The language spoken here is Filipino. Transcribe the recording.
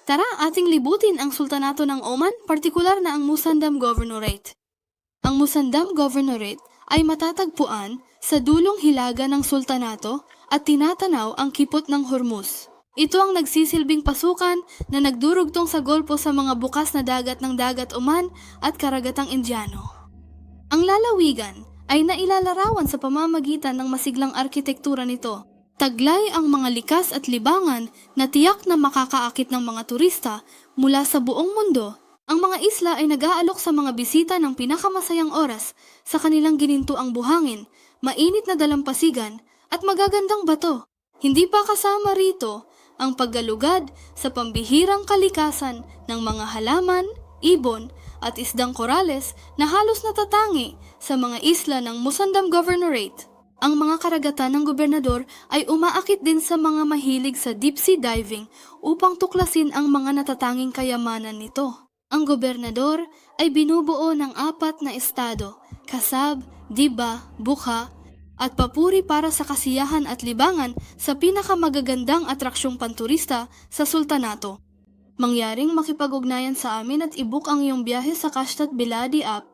Tara, ating libutin ang Sultanato ng Oman, partikular na ang Musandam Governorate. Ang Musandam Governorate ay matatagpuan sa dulong hilaga ng sultanato at tinatanaw ang kipot ng Hormuz. Ito ang nagsisilbing pasukan na nagdurugtong sa golpo sa mga bukas na dagat ng Dagat Oman at Karagatang Indiano. Ang lalawigan ay nailalarawan sa pamamagitan ng masiglang arkitektura nito. Taglay ang mga likas at libangan na tiyak na makakaakit ng mga turista mula sa buong mundo. Ang mga isla ay nag-aalok sa mga bisita ng pinakamasayang oras sa kanilang ginintuang buhangin, mainit na dalampasigan at magagandang bato. Hindi pa kasama rito ang paggalugad sa pambihirang kalikasan ng mga halaman, ibon at isdang korales na halos natatangi sa mga isla ng Musandam Governorate. Ang mga karagatan ng gobernador ay umaakit din sa mga mahilig sa deep sea diving upang tuklasin ang mga natatanging kayamanan nito. Ang gobernador ay binubuo ng 4 na estado, Kasab, Diba, Bukha, at Papuri para sa kasiyahan at libangan sa pinakamagagandang atraksyong panturista sa sultanato. Mangyaring makipag-ugnayan sa amin at i-book ang iyong biyahe sa Kashtat Biladi app